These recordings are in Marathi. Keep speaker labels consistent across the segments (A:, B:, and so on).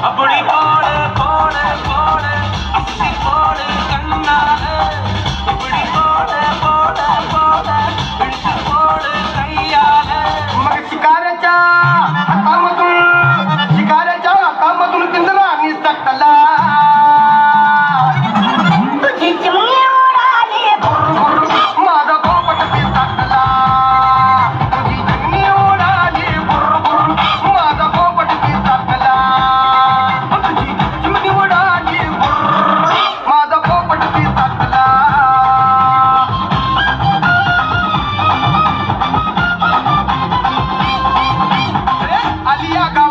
A: அப்படி போடு போடு போடு அப்படி போடு கண்ணால இப்படி போடு போடு போடு பிடிச்சு போடு கையால
B: मग शिकाऱ्याच्या हातामधून पिंजराने सटला तुझी चिमणी उडाली भुरभुर माझा पोपट पिसाटला तुझी चिमणी उडाली भुरभुर माझा पोपट पिसाटला तुझी चिमणी उडाली भुरभुर माझा पोपट पिसाटला आलिया गाव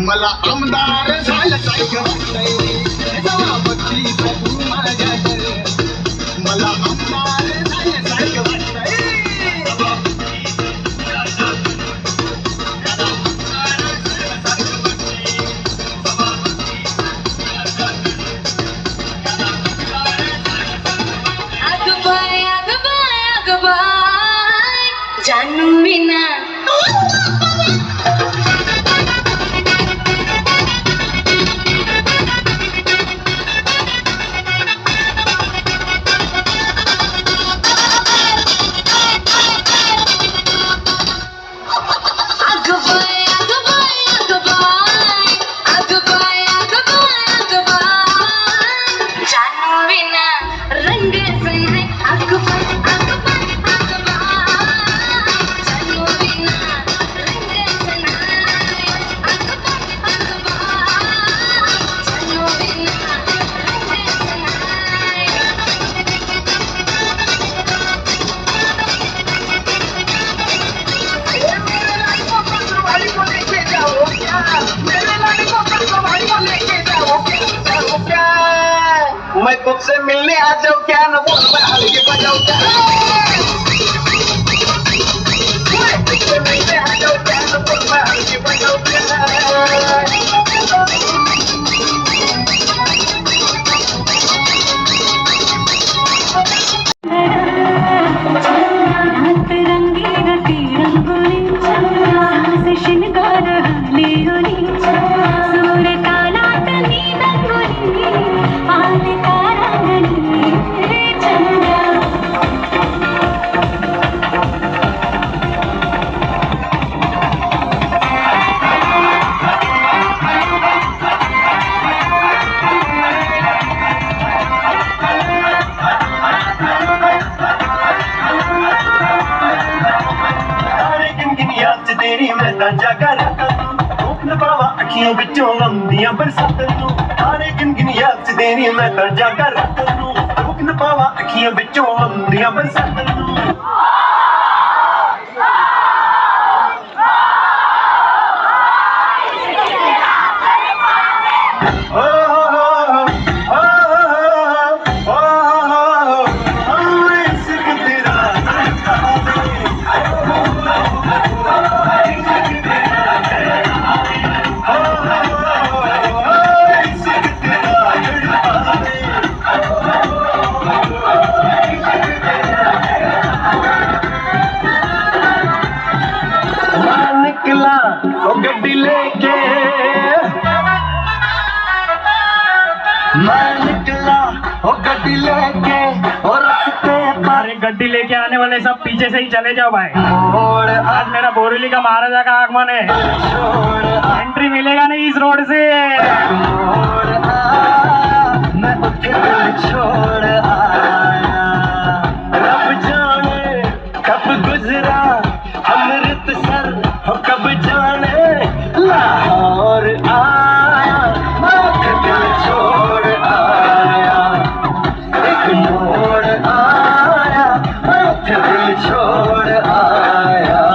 C: मला आमदार झालं सारखं वाटतंय जबाबदारी तू माझ्याकडे मला आमदार झालं सारखं वाटतंय
D: जानू बिना
B: मैं तुझसे मिलने आ जाऊं क्या न बोल मैं हल्के बजाऊं क्या मैं तुझसे मिलने आ जाऊं क्या न बोल मैं हल्के बजाऊं तेरी मैं ताजा कर न पावा अखियों बिचों लंदियां बरसातन नू सारे गिन याद च तेरी मैं ताजा कर न पावा अखियों बिचों लंदियां बरसातन नू मैं निकला ओ गड्डी लेके और रास्ते पर
D: अरे गड्डी लेके आने वाले सब पीछे से ही चले जाओ भाई।
B: मोड़
D: आज मेरा बोरीली का महाराजा का आगमन है,
B: छोड़
D: एंट्री मिलेगा नहीं इस रोड से।
B: मोड़ मैं उठे दिल छोड़ आया रब जाने कब गुजरा अमृतसर हो कब जाने लाहौर आया मैं उठे दिल छोड़ आया एक मोड़ आया मैं उठे दिल छोड़ आया।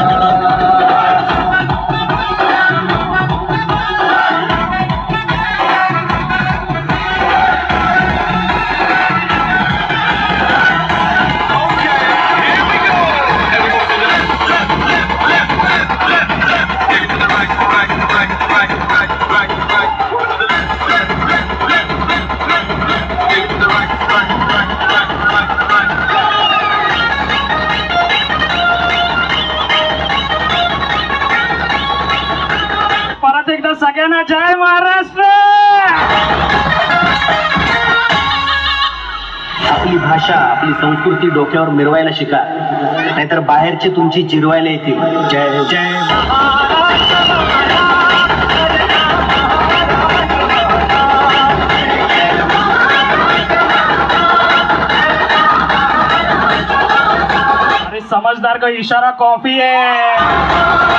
D: परत एकदा सगळ्यांना जय महाराष्ट्र।
E: आपली भाषा आपली संस्कृती डोक्यावर मिरवायला शिका, नाहीतर बाहेरचे तुमची जिरवायला येतील। जय जय
D: अरे समझदार का इशारा कॉफी है।